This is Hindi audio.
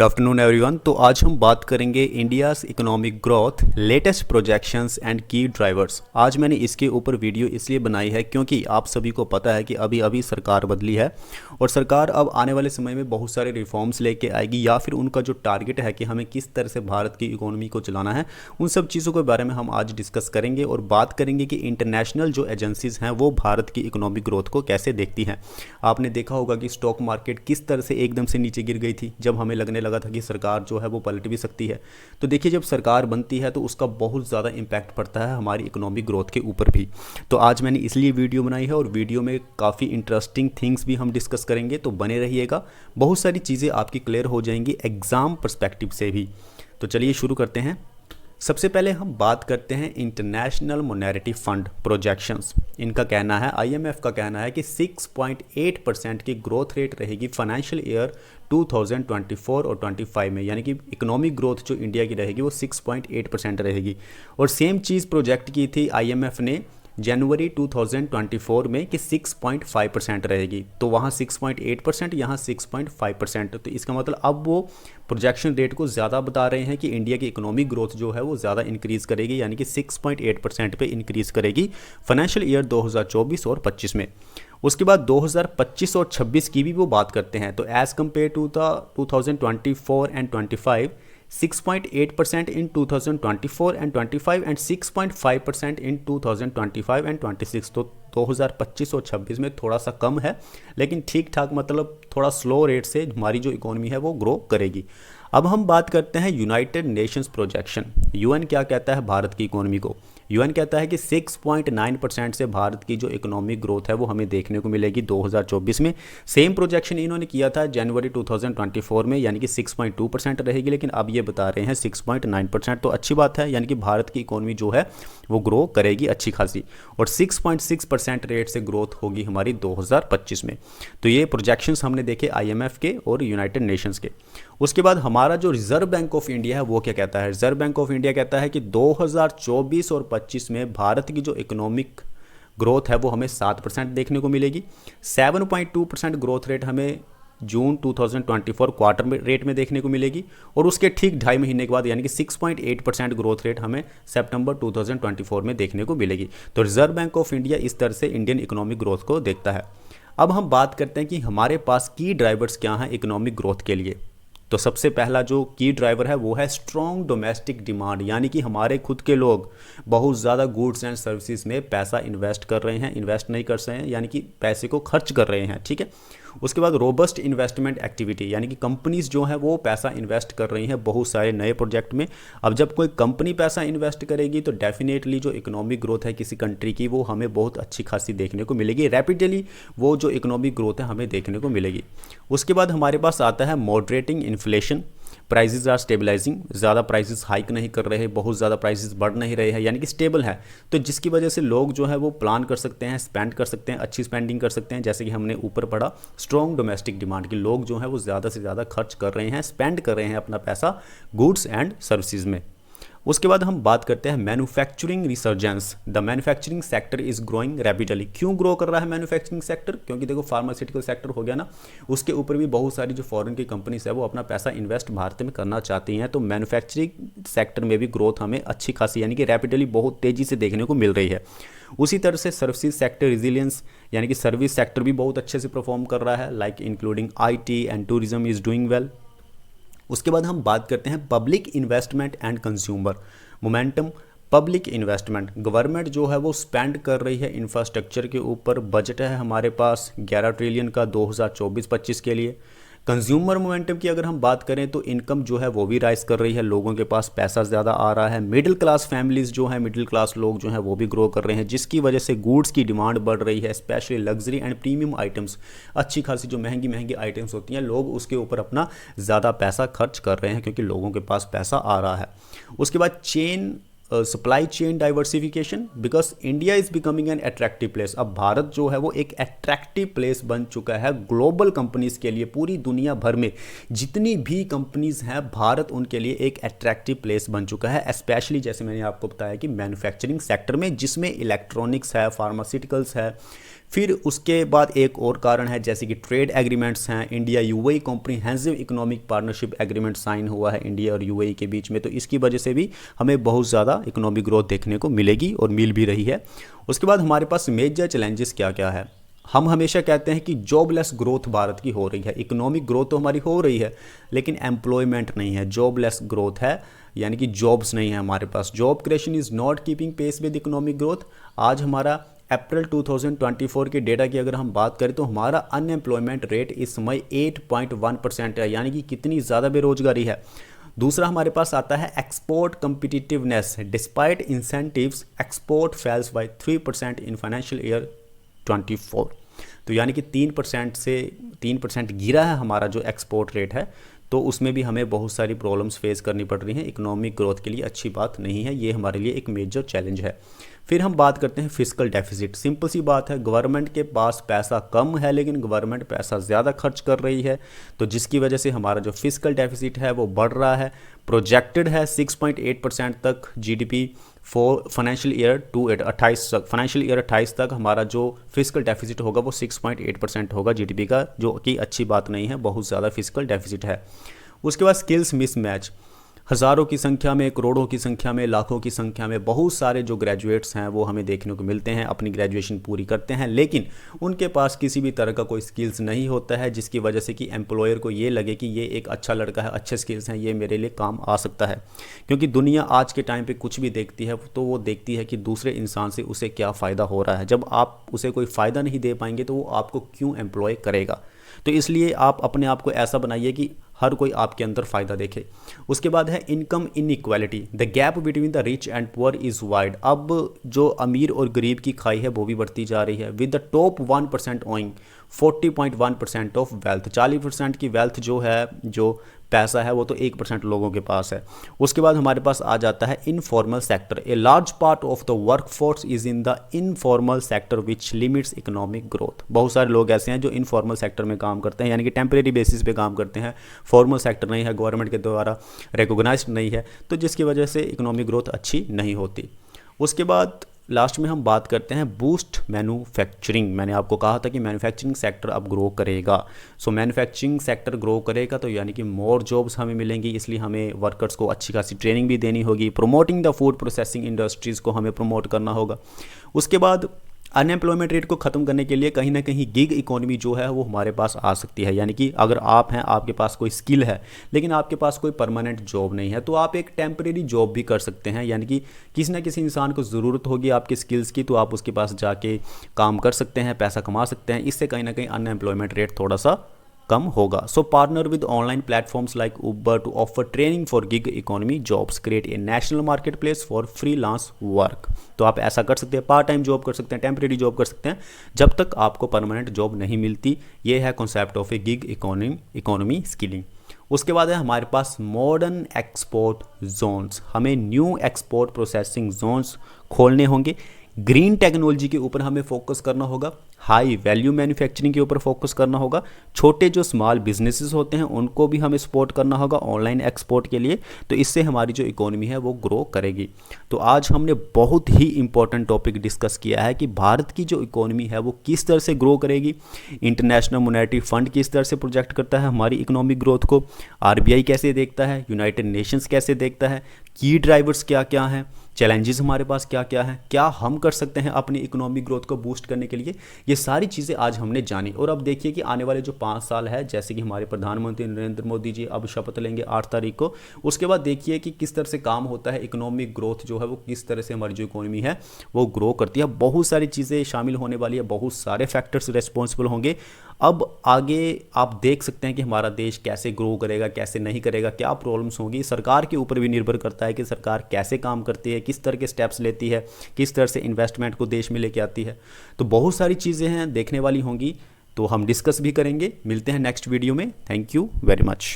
Good afternoon everyone. तो आज हम बात करेंगे India's economic growth, latest projections and की ड्राइवर्स। आज मैंने इसके ऊपर वीडियो इसलिए बनाई है क्योंकि आप सभी को पता है कि अभी अभी सरकार बदली है और सरकार अब आने वाले समय में बहुत सारे रिफॉर्म्स लेके आएगी, या फिर उनका जो टारगेट है कि हमें किस तरह से भारत की इकोनॉमी को चलाना है, उन सब चीज़ों के बारे में हम आज डिस्कस करेंगे और बात करेंगे कि इंटरनेशनल जो एजेंसीज़ हैं वो भारत की इकोनॉमिक ग्रोथ को कैसे देखती हैं। आपने देखा होगा कि स्टॉक मार्केट किस तरह से एकदम से नीचे गिर गई थी जब हमें लगने लगा था कि सरकार जो है वो पलट भी सकती है। तो देखिए, जब सरकार बनती है तो उसका बहुत ज़्यादा इम्पैक्ट पड़ता है हमारी इकोनॉमिक ग्रोथ के ऊपर भी। तो आज मैंने इसलिए वीडियो बनाई है और वीडियो में काफ़ी इंटरेस्टिंग थिंग्स भी हम डिस्कस करेंगे, तो बने रहिएगा। बहुत सारी चीज़ें आपकी क्लियर हो जाएंगी एग्ज़ाम पर्सपेक्टिव से भी। तो चलिए शुरू करते हैं। सबसे पहले हम बात करते हैं इंटरनेशनल मॉनेटरी फंड प्रोजेक्शंस। इनका कहना है, आईएमएफ का कहना है कि 6.8% की ग्रोथ रेट रहेगी फाइनेंशियल ईयर 2024 और 25 में, यानी कि इकोनॉमिक ग्रोथ जो इंडिया की रहेगी वो 6.8% रहेगी। और सेम चीज़ प्रोजेक्ट की थी आईएमएफ ने जनवरी 2024 में कि 6.5% रहेगी। तो वहाँ 6.8%, यहाँ 6.5%। तो इसका मतलब अब वो प्रोजेक्शन रेट को ज़्यादा बता रहे हैं कि इंडिया की इकोनॉमिक ग्रोथ जो है वो ज़्यादा इंक्रीज़ करेगी, यानी कि 6.8% पे इंक्रीज़ करेगी फाइनेंशियल ईयर 2024 और 25 में। उसके बाद 2025 और 26 की भी वो बात करते हैं। तो as compare to the 2024 and 25, 6.8% in 2024 and 25 and 6.5% in 2025 and 26। तो 2025 और 26 में थोड़ा सा कम है, लेकिन ठीक ठाक, मतलब थोड़ा स्लो रेट से हमारी जो इकोनॉमी है वो ग्रो करेगी। अब हम बात करते हैं यूनाइटेड नेशंस प्रोजेक्शन। यूएन क्या कहता है भारत की इकोनॉमी को? यूएन कहता है कि 6.9% से भारत की जो इकोनॉमिक ग्रोथ है वो हमें देखने को मिलेगी 2024 में। सेम प्रोजेक्शन इन्होंने किया था जनवरी 2024 में, यानी कि 6.2% रहेगी, लेकिन अब ये बता रहे हैं 6.9%। तो अच्छी बात है, यानी कि भारत की इकोनॉमी जो है वो ग्रो करेगी अच्छी खासी, और 6.6% रेट से ग्रोथ होगी हमारी 2025 में। तो ये प्रोजेक्शंस हमने देखे आईएमएफ के और यूनाइटेड नेशंस के। उसके बाद हमारा जो रिजर्व बैंक ऑफ इंडिया है वो क्या कहता है? रिजर्व बैंक ऑफ इंडिया कहता है कि 2024 और 25 में भारत की जो इकोनॉमिक ग्रोथ है वो हमें 7% देखने को मिलेगी। 7.2% ग्रोथ रेट हमें जून 2024 क्वार्टर में रेट में देखने को मिलेगी, और उसके ठीक 2.5 महीने के बाद यानी कि 6.8% ग्रोथ रेट हमें सितंबर 2024 में देखने को मिलेगी। तो रिजर्व बैंक ऑफ इंडिया इस तरह से इंडियन इकोनॉमिक ग्रोथ को देखता है। अब हम बात करते हैं कि हमारे पास की ड्राइवर्स क्या हैं इकोनॉमिक ग्रोथ के लिए। तो सबसे पहला जो की ड्राइवर है वो है स्ट्रॉन्ग डोमेस्टिक डिमांड, यानी कि हमारे खुद के लोग बहुत ज़्यादा गुड्स एंड सर्विसेज में पैसा इन्वेस्ट कर रहे हैं, इन्वेस्ट नहीं कर रहे हैं, यानी कि पैसे को खर्च कर रहे हैं। ठीक है। उसके बाद रोबस्ट इन्वेस्टमेंट एक्टिविटी, यानी कि कंपनीज जो है वो पैसा इन्वेस्ट कर रही हैं बहुत सारे नए प्रोजेक्ट में। अब जब कोई कंपनी पैसा इन्वेस्ट करेगी तो डेफिनेटली जो इकोनॉमिक ग्रोथ है किसी कंट्री की वो हमें बहुत अच्छी खासी देखने को मिलेगी, रैपिडली वो जो इकोनॉमिक ग्रोथ है हमें देखने को मिलेगी। उसके बाद हमारे पास आता है moderating inflation, prices are stabilising, ज़्यादा प्राइसेस हाइक नहीं कर रहे, बहुत ज़्यादा प्राइसेस बढ़ नहीं रहे हैं, यानी कि स्टेबल है। तो जिसकी वजह से लोग जो है वो प्लान कर सकते हैं, स्पेंड कर सकते हैं, अच्छी स्पेंडिंग कर सकते हैं। जैसे कि हमने ऊपर पढ़ा स्ट्रॉन्ग डोमेस्टिक डिमांड की, लोग जो है वो ज़्यादा से ज़्यादा खर्च कर रहे हैं, स्पेंड कर रहे हैं अपना पैसा गुड्स एंड सर्विसेज में। उसके बाद हम बात करते हैं manufacturing resurgence. The manufacturing sector is growing rapidly. क्यों ग्रो कर रहा है मैन्युफैक्चरिंग सेक्टर? क्योंकि देखो फार्मास्यूटिकल सेक्टर हो गया ना, उसके ऊपर भी बहुत सारी जो फॉरेन की कंपनीज है वो अपना पैसा इन्वेस्ट भारत में करना चाहती हैं। तो मैन्युफैक्चरिंग सेक्टर में भी ग्रोथ हमें अच्छी खासी, यानी कि रैपिडली बहुत तेज़ी से देखने को मिल रही है। उसी तरह से सर्विसेज सेक्टर रिजिलियंस, यानी कि सर्विस सेक्टर भी बहुत अच्छे से परफॉर्म कर रहा है, like including IT and tourism is doing well. उसके बाद हम बात करते हैं public investment and consumer momentum. Public investment, government जो है वो स्पेंड कर रही है इंफ्रास्ट्रक्चर के ऊपर। बजट है हमारे पास 11 ट्रिलियन का 2024-25 के लिए। कंज्यूमर मोमेंटम की अगर हम बात करें तो इनकम जो है वो भी राइज कर रही है, लोगों के पास पैसा ज़्यादा आ रहा है। मिडिल क्लास फैमिलीज़ जो हैं, मिडिल क्लास लोग जो हैं वो भी ग्रो कर रहे हैं, जिसकी वजह से गुड्स की डिमांड बढ़ रही है, specially luxury and premium items. अच्छी खासी जो महंगी महंगी आइटम्स होती हैं, लोग उसके ऊपर अपना ज़्यादा पैसा खर्च कर रहे हैं क्योंकि लोगों के पास पैसा आ रहा है। उसके बाद supply chain diversification, because India is becoming an attractive place. अब भारत जो है वो एक अट्रैक्टिव प्लेस बन चुका है ग्लोबल कंपनीज़ के लिए। पूरी दुनिया भर में जितनी भी कंपनीज़ हैं, भारत उनके लिए एक अट्रैक्टिव प्लेस बन चुका है, स्पेशली जैसे मैंने आपको बताया कि मैन्युफैक्चरिंग सेक्टर में, जिसमें इलेक्ट्रॉनिक्स है, फार्मास्यूटिकल्स है, फिर उसके बाद एक और कारण है जैसे कि ट्रेड एग्रीमेंट्स हैं, India UAE comprehensive economic partnership agreement sign हुआ है इंडिया और यूएई के बीच में, तो इसकी वजह से भी हमें बहुत ज़्यादा इकोनॉमिक ग्रोथ देखने को मिलेगी और मिल भी रही है। उसके बाद हमारे पास मेजर चैलेंजेस क्या क्या है। हम हमेशा कहते हैं कि जॉबलेस ग्रोथ भारत की हो रही है, इकोनॉमिक ग्रोथ तो हमारी हो रही है लेकिन एम्प्लॉयमेंट नहीं है, जॉबलेस ग्रोथ है, यानी कि जॉब्स नहीं है हमारे पास। Job creation is not keeping pace with economic growth. आज हमारा अप्रैल 2024 के डेटा की अगर हम बात करें तो हमारा अनएम्प्लॉयमेंट रेट इस समय 8.1% है, यानी कि कितनी ज़्यादा बेरोजगारी है। दूसरा हमारे पास आता है export competitiveness, despite incentives export falls by 3% in financial year 24। तो यानी कि 3% से 3% गिरा है हमारा जो एक्सपोर्ट रेट है, तो उसमें भी हमें बहुत सारी प्रॉब्लम्स फेस करनी पड़ रही हैं। इकोनॉमिक ग्रोथ के लिए अच्छी बात नहीं है, ये हमारे लिए एक मेजर चैलेंज है। फिर हम बात करते हैं फिस्कल डेफिसिट। सिंपल सी बात है, गवर्नमेंट के पास पैसा कम है लेकिन गवर्नमेंट पैसा ज़्यादा खर्च कर रही है, तो जिसकी वजह से हमारा जो फिस्कल डेफिसिट है वो बढ़ रहा है। प्रोजेक्टेड है 6.8% तक जीडीपी फॉर फाइनेंशियल ईयर 28 तक हमारा जो फिस्कल डेफिसिट होगा वो 6.8% होगा जीडीपी का, जो कि अच्छी बात नहीं है, बहुत ज़्यादा फिस्कल डेफिसिट है। उसके बाद स्किल्स मिसमैच, हज़ारों की संख्या में, करोड़ों की संख्या में, लाखों की संख्या में बहुत सारे जो ग्रेजुएट्स हैं वो हमें देखने को मिलते हैं, अपनी ग्रेजुएशन पूरी करते हैं लेकिन उनके पास किसी भी तरह का कोई स्किल्स नहीं होता है, जिसकी वजह से कि एम्प्लॉयर को ये लगे कि ये एक अच्छा लड़का है, अच्छे स्किल्स हैं, ये मेरे लिए काम आ सकता है। क्योंकि दुनिया आज के टाइम पे कुछ भी देखती है तो वो देखती है कि दूसरे इंसान से उसे क्या फ़ायदा हो रहा है। जब आप उसे कोई फ़ायदा नहीं दे पाएंगे तो वो आपको क्यों एम्प्लॉय करेगा। तो इसलिए आप अपने आप को ऐसा बनाइए कि हर कोई आपके अंदर फ़ायदा देखे। उसके बाद है income inequality, the gap between the rich and poor is wide. अब जो अमीर और गरीब की खाई है वो भी बढ़ती जा रही है। With the top 1% owing 40.1% of wealth, 40% की वेल्थ जो है, जो पैसा है, वो तो 1% लोगों के पास है। उसके बाद हमारे पास आ जाता है informal sector. A large part of the work force is in the informal sector which limits economic growth. बहुत सारे लोग ऐसे हैं जो इनफॉर्मल सेक्टर में काम करते हैं, यानी कि टेम्परेरी बेसिस पे काम करते हैं, फॉर्मल सेक्टर नहीं है, गवर्नमेंट के द्वारा रिकॉग्नाइज्ड नहीं है, तो जिसकी वजह से इकोनॉमिक ग्रोथ अच्छी नहीं होती। उसके बाद लास्ट में हम बात करते हैं बूस्ट मैन्युफैक्चरिंग। मैंने आपको कहा था कि मैन्युफैक्चरिंग सेक्टर अब ग्रो करेगा। सो मैन्युफैक्चरिंग सेक्टर ग्रो करेगा तो यानी कि मोर जॉब्स हमें मिलेंगी, इसलिए हमें वर्कर्स को अच्छी खासी ट्रेनिंग भी देनी होगी। Promoting the food processing industries को हमें प्रमोट करना होगा। उसके बाद अनएम्प्लॉयमेंट रेट को ख़त्म करने के लिए कहीं ना कहीं गिग इकोनॉमी जो है वो हमारे पास आ सकती है, यानी कि अगर आप हैं, आपके पास कोई स्किल है लेकिन आपके पास कोई परमानेंट जॉब नहीं है, तो आप एक टेम्परेरी जॉब भी कर सकते हैं, यानी कि किसी ना किसी इंसान को ज़रूरत होगी आपके स्किल्स की, तो आप उसके पास जाके काम कर सकते हैं, पैसा कमा सकते हैं। इससे कहीं ना कहीं अनएम्प्लॉयमेंट रेट थोड़ा सा कम होगा। So partner with online platforms like Uber to offer training for gig economy jobs, create a national marketplace for freelance work. तो आप ऐसा कर सकते हैं, पार्ट टाइम जॉब कर सकते हैं, टेम्परेरी जॉब कर सकते हैं, जब तक आपको परमानेंट जॉब नहीं मिलती। ये है concept of A gig economy skilling. उसके बाद है हमारे पास मॉडर्न एक्सपोर्ट जोन्स। हमें न्यू एक्सपोर्ट प्रोसेसिंग जोन्स खोलने होंगे। ग्रीन टेक्नोलॉजी के ऊपर हमें फोकस करना होगा, हाई वैल्यू मैन्युफैक्चरिंग के ऊपर फोकस करना होगा। छोटे जो स्मॉल बिजनेसेस होते हैं उनको भी हमें सपोर्ट करना होगा ऑनलाइन एक्सपोर्ट के लिए, तो इससे हमारी जो इकोनॉमी है वो ग्रो करेगी। तो आज हमने बहुत ही इंपॉर्टेंट टॉपिक डिस्कस किया है कि भारत की जो इकोनॉमी है वो किस तरह से ग्रो करेगी, इंटरनेशनल मॉनेटरी फंड किस तरह से प्रोजेक्ट करता है हमारी इकोनॉमिक ग्रोथ को, आरबीआई कैसे देखता है, यूनाइटेड नेशंस कैसे देखता है, की ड्राइवर्स क्या क्या हैं, चैलेंजेस हमारे पास क्या क्या हैं, क्या हम कर सकते हैं अपनी इकोनॉमिक ग्रोथ को बूस्ट करने के लिए। ये सारी चीज़ें आज हमने जानी। और अब देखिए कि आने वाले जो 5 साल है, जैसे कि हमारे प्रधानमंत्री नरेंद्र मोदी जी अब शपथ लेंगे 8 तारीख को, उसके बाद देखिए कि किस तरह से काम होता है, इकोनॉमिक ग्रोथ जो है वो किस तरह से हमारी जो इकोनॉमी है वो ग्रो करती है। बहुत सारी चीज़ें शामिल होने वाली है, बहुत सारे फैक्टर्स रिस्पॉन्सिबल होंगे। अब आगे आप देख सकते हैं कि हमारा देश कैसे ग्रो करेगा, कैसे नहीं करेगा, क्या प्रॉब्लम्स होंगी। सरकार के ऊपर भी निर्भर करता है कि सरकार कैसे काम करती है, किस तरह के स्टेप्स लेती है, किस तरह से इन्वेस्टमेंट को देश में लेके आती है। तो बहुत सारी चीज़ें हैं, देखने वाली होंगी, तो हम डिस्कस भी करेंगे। मिलते हैं नेक्स्ट वीडियो में। Thank you very much.